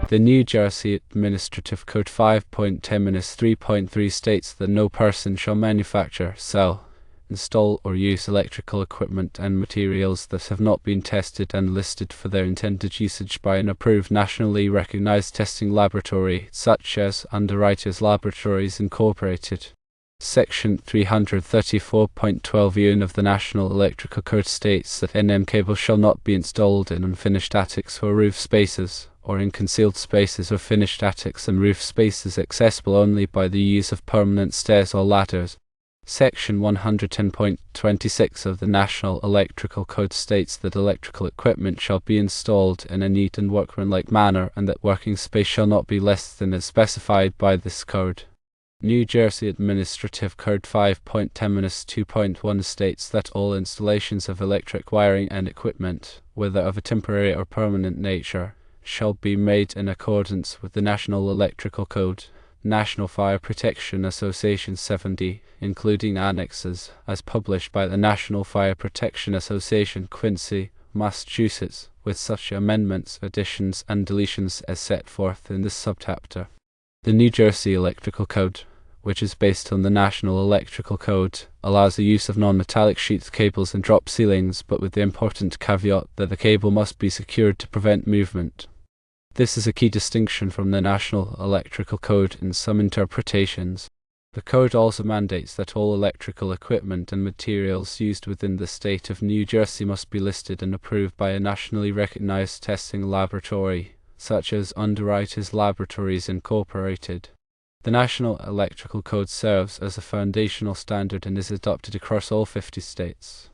The New Jersey Administrative Code 5.10-3.3 states that no person shall manufacture, sell, install or use electrical equipment and materials that have not been tested and listed for their intended usage by an approved nationally recognized testing laboratory, such as Underwriters Laboratories Incorporated. Section 334.12 of the National Electrical Code states that NM cables shall not be installed in unfinished attics or roof spaces, or in concealed spaces or finished attics and roof spaces accessible only by the use of permanent stairs or ladders. Section 110.26 of the National Electrical Code states that electrical equipment shall be installed in a neat and workmanlike manner and that working space shall not be less than is specified by this code. New Jersey Administrative Code 5.10-2.1 states that all installations of electric wiring and equipment, whether of a temporary or permanent nature, shall be made in accordance with the National Electrical Code, National Fire Protection Association 70, including annexes, as published by the National Fire Protection Association, Quincy, Massachusetts, with such amendments, additions, and deletions as set forth in this subchapter. The New Jersey Electrical Code, which is based on the National Electrical Code, allows the use of non-metallic sheath cables and drop ceilings, but with the important caveat that the cable must be secured to prevent movement. This is a key distinction from the National Electrical Code in some interpretations. The code also mandates that all electrical equipment and materials used within the state of New Jersey must be listed and approved by a nationally recognized testing laboratory, such as Underwriters Laboratories Incorporated. The National Electrical Code serves as a foundational standard and is adopted across all 50 states.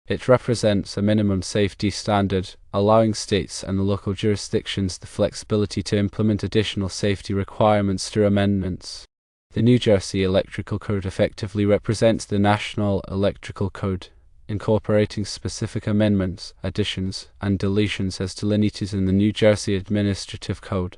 It represents a minimum safety standard, allowing states and local jurisdictions the flexibility to implement additional safety requirements through amendments. The New Jersey Electrical Code effectively represents the National Electrical Code, incorporating specific amendments, additions, and deletions as delineated in the New Jersey Administrative Code.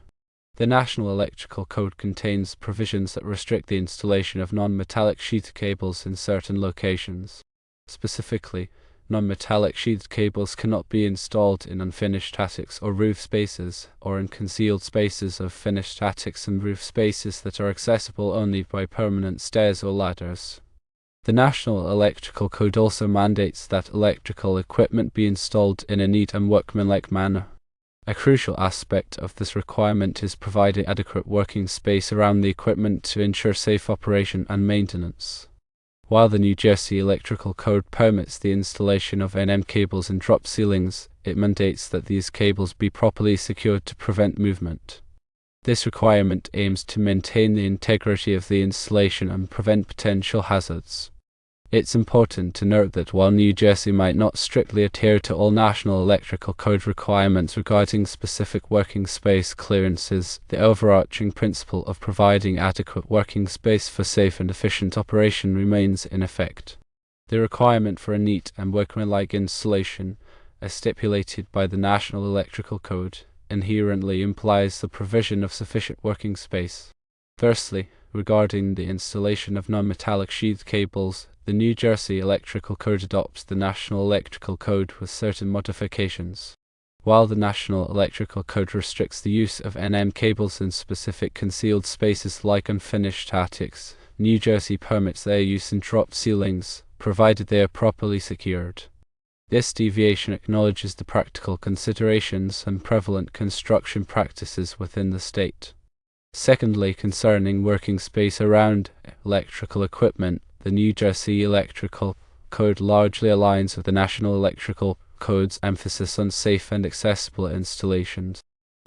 The National Electrical Code contains provisions that restrict the installation of non-metallic sheath cables in certain locations. Specifically, non-metallic sheathed cables cannot be installed in unfinished attics or roof spaces, or in concealed spaces of finished attics and roof spaces that are accessible only by permanent stairs or ladders. The National Electrical Code also mandates that electrical equipment be installed in a neat and workmanlike manner. A crucial aspect of this requirement is providing adequate working space around the equipment to ensure safe operation and maintenance. While the New Jersey Electrical Code permits the installation of NM cables and drop ceilings, it mandates that these cables be properly secured to prevent movement. This requirement aims to maintain the integrity of the installation and prevent potential hazards. It's important to note that while New Jersey might not strictly adhere to all National Electrical Code requirements regarding specific working space clearances, the overarching principle of providing adequate working space for safe and efficient operation remains in effect. The requirement for a neat and workmanlike installation, as stipulated by the National Electrical Code, inherently implies the provision of sufficient working space. Firstly, regarding the installation of non-metallic sheath cables, the New Jersey Electrical Code adopts the National Electrical Code with certain modifications. While the National Electrical Code restricts the use of NM cables in specific concealed spaces like unfinished attics, New Jersey permits their use in drop ceilings, provided they are properly secured. This deviation acknowledges the practical considerations and prevalent construction practices within the state. Secondly, concerning working space around electrical equipment, the New Jersey Electrical Code largely aligns with the National Electrical Code's emphasis on safe and accessible installations.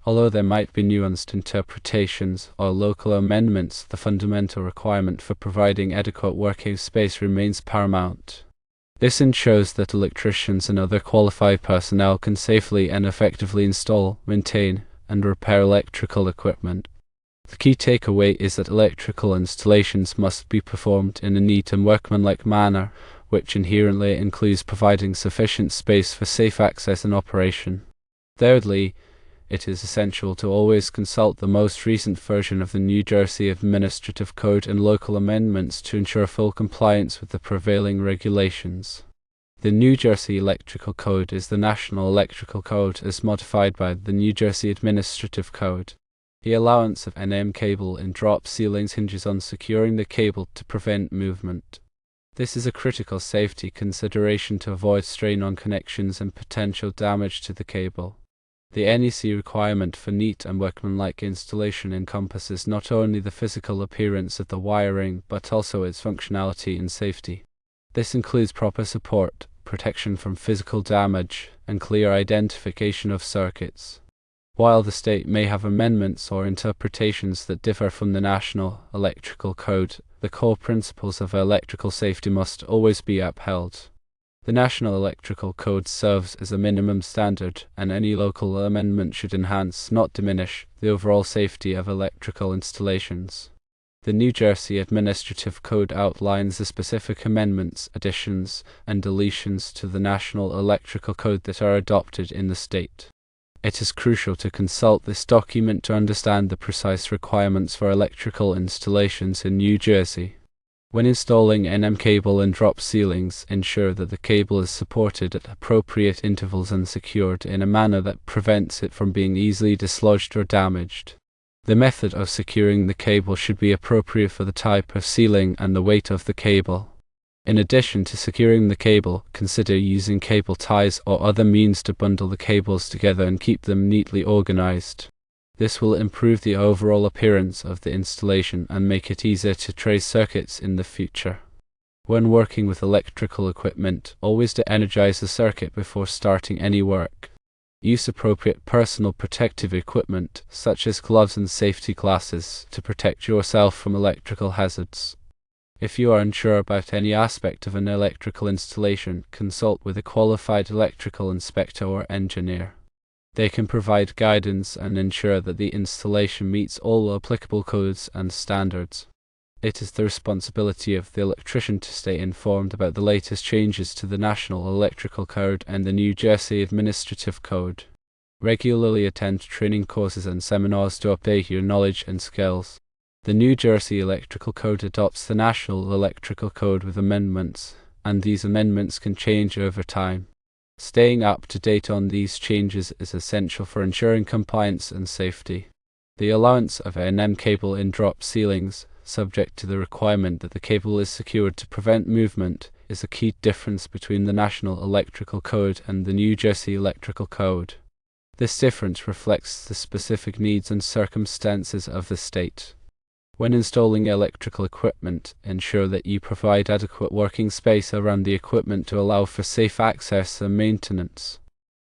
Although there might be nuanced interpretations or local amendments, the fundamental requirement for providing adequate working space remains paramount. This ensures that electricians and other qualified personnel can safely and effectively install, maintain, and repair electrical equipment. The key takeaway is that electrical installations must be performed in a neat and workmanlike manner, which inherently includes providing sufficient space for safe access and operation. Thirdly, it is essential to always consult the most recent version of the New Jersey Administrative Code and local amendments to ensure full compliance with the prevailing regulations. The New Jersey Electrical Code is the National Electrical Code as modified by the New Jersey Administrative Code. The allowance of NM cable in drop ceilings hinges on securing the cable to prevent movement. This is a critical safety consideration to avoid strain on connections and potential damage to the cable. The NEC requirement for neat and workmanlike installation encompasses not only the physical appearance of the wiring but also its functionality and safety. This includes proper support, protection from physical damage, and clear identification of circuits. While the state may have amendments or interpretations that differ from the National Electrical Code, the core principles of electrical safety must always be upheld. The National Electrical Code serves as a minimum standard, and any local amendment should enhance, not diminish, the overall safety of electrical installations. The New Jersey Administrative Code outlines the specific amendments, additions, and deletions to the National Electrical Code that are adopted in the state. It is crucial to consult this document to understand the precise requirements for electrical installations in New Jersey. When installing NM cable in drop ceilings, ensure that the cable is supported at appropriate intervals and secured in a manner that prevents it from being easily dislodged or damaged. The method of securing the cable should be appropriate for the type of ceiling and the weight of the cable. In addition to securing the cable, consider using cable ties or other means to bundle the cables together and keep them neatly organized. This will improve the overall appearance of the installation and make it easier to trace circuits in the future. When working with electrical equipment, always de-energize the circuit before starting any work. Use appropriate personal protective equipment, such as gloves and safety glasses, to protect yourself from electrical hazards. If you are unsure about any aspect of an electrical installation, consult with a qualified electrical inspector or engineer. They can provide guidance and ensure that the installation meets all applicable codes and standards. It is the responsibility of the electrician to stay informed about the latest changes to the National Electrical Code and the New Jersey Administrative Code. Regularly attend training courses and seminars to update your knowledge and skills. The New Jersey Electrical Code adopts the National Electrical Code with amendments, and these amendments can change over time. Staying up to date on these changes is essential for ensuring compliance and safety. The allowance of NM cable in drop ceilings, subject to the requirement that the cable is secured to prevent movement, is a key difference between the National Electrical Code and the New Jersey Electrical Code. This difference reflects the specific needs and circumstances of the state. When installing electrical equipment, ensure that you provide adequate working space around the equipment to allow for safe access and maintenance.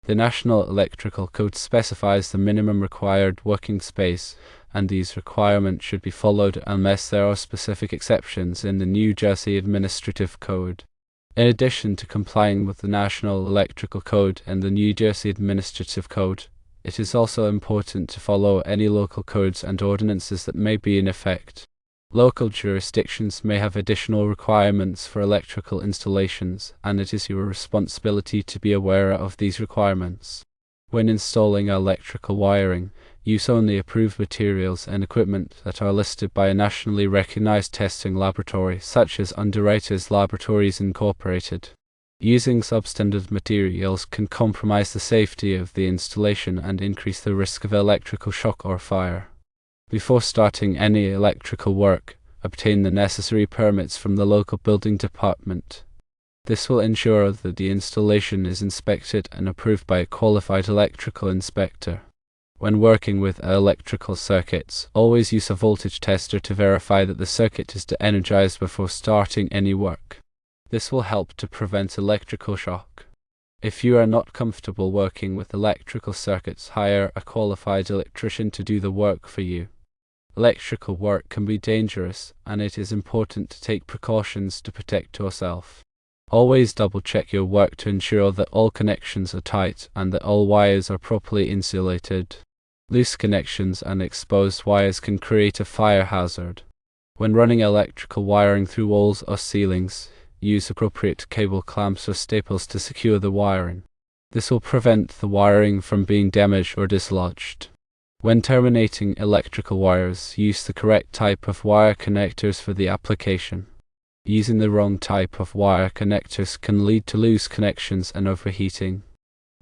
The National Electrical Code specifies the minimum required working space, and these requirements should be followed unless there are specific exceptions in the New Jersey Administrative Code. In addition to complying with the National Electrical Code and the New Jersey Administrative Code, it is also important to follow any local codes and ordinances that may be in effect. Local jurisdictions may have additional requirements for electrical installations, and it is your responsibility to be aware of these requirements. When installing electrical wiring, use only approved materials and equipment that are listed by a nationally recognized testing laboratory, such as Underwriters Laboratories Incorporated. Using substandard materials can compromise the safety of the installation and increase the risk of electrical shock or fire. Before starting any electrical work, obtain the necessary permits from the local building department. This will ensure that the installation is inspected and approved by a qualified electrical inspector. When working with electrical circuits, always use a voltage tester to verify that the circuit is de-energized before starting any work. This will help to prevent electrical shock. If you are not comfortable working with electrical circuits, hire a qualified electrician to do the work for you. Electrical work can be dangerous, and it is important to take precautions to protect yourself. Always double-check your work to ensure that all connections are tight and that all wires are properly insulated. Loose connections and exposed wires can create a fire hazard. When running electrical wiring through walls or ceilings, use appropriate cable clamps or staples to secure the wiring. This will prevent the wiring from being damaged or dislodged. When terminating electrical wires, use the correct type of wire connectors for the application. Using the wrong type of wire connectors can lead to loose connections and overheating.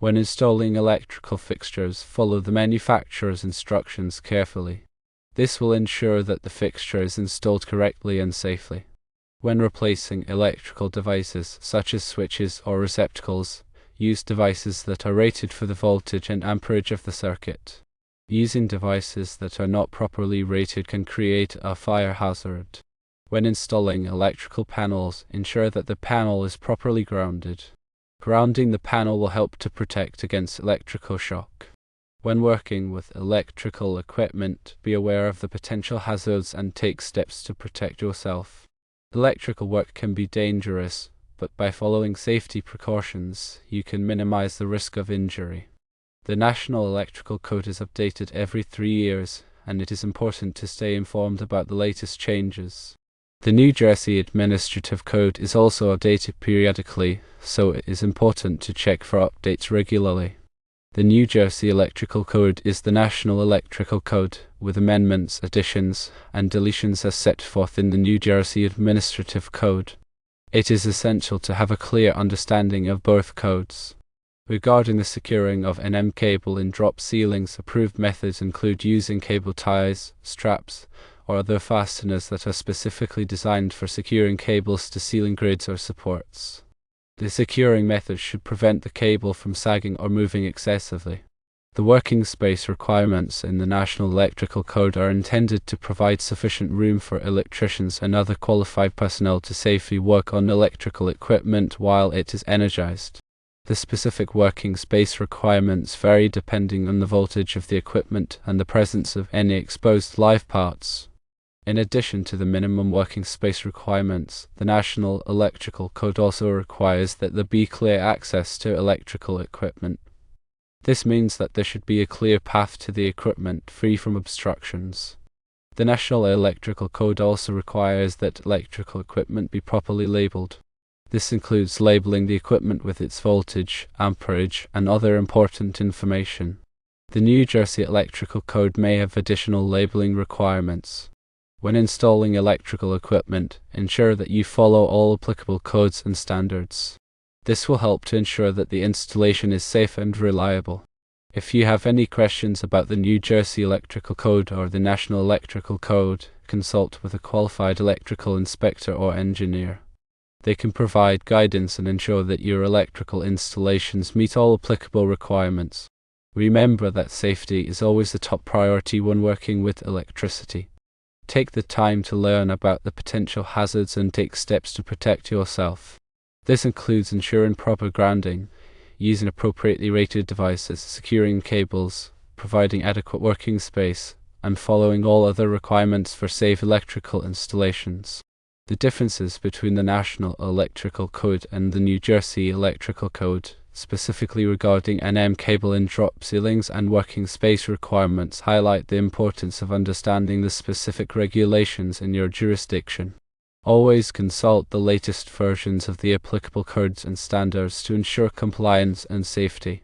When installing electrical fixtures, follow the manufacturer's instructions carefully. This will ensure that the fixture is installed correctly and safely. When replacing electrical devices, such as switches or receptacles, use devices that are rated for the voltage and amperage of the circuit. Using devices that are not properly rated can create a fire hazard. When installing electrical panels, ensure that the panel is properly grounded. Grounding the panel will help to protect against electrical shock. When working with electrical equipment, be aware of the potential hazards and take steps to protect yourself. Electrical work can be dangerous, but by following safety precautions, you can minimize the risk of injury. The National Electrical Code is updated every 3 years, and it is important to stay informed about the latest changes. The New Jersey Administrative Code is also updated periodically, so it is important to check for updates regularly. The New Jersey Electrical Code is the National Electrical Code, with amendments, additions, and deletions as set forth in the New Jersey Administrative Code. It is essential to have a clear understanding of both codes. Regarding the securing of NM cable in drop ceilings, approved methods include using cable ties, straps, or other fasteners that are specifically designed for securing cables to ceiling grids or supports. The securing method should prevent the cable from sagging or moving excessively. The working space requirements in the National Electrical Code are intended to provide sufficient room for electricians and other qualified personnel to safely work on electrical equipment while it is energized. The specific working space requirements vary depending on the voltage of the equipment and the presence of any exposed live parts. In addition to the minimum working space requirements, the National Electrical Code also requires that there be clear access to electrical equipment. This means that there should be a clear path to the equipment, free from obstructions. The National Electrical Code also requires that electrical equipment be properly labeled. This includes labeling the equipment with its voltage, amperage, and other important information. The New Jersey Electrical Code may have additional labeling requirements. When installing electrical equipment, ensure that you follow all applicable codes and standards. This will help to ensure that the installation is safe and reliable. If you have any questions about the New Jersey Electrical Code or the National Electrical Code, consult with a qualified electrical inspector or engineer. They can provide guidance and ensure that your electrical installations meet all applicable requirements. Remember that safety is always the top priority when working with electricity. Take the time to learn about the potential hazards and take steps to protect yourself. This includes ensuring proper grounding, using appropriately rated devices, securing cables, providing adequate working space, and following all other requirements for safe electrical installations. The differences between the National Electrical Code and the New Jersey Electrical Code, specifically regarding NM cable in drop ceilings and working space requirements, highlight the importance of understanding the specific regulations in your jurisdiction. Always consult the latest versions of the applicable codes and standards to ensure compliance and safety.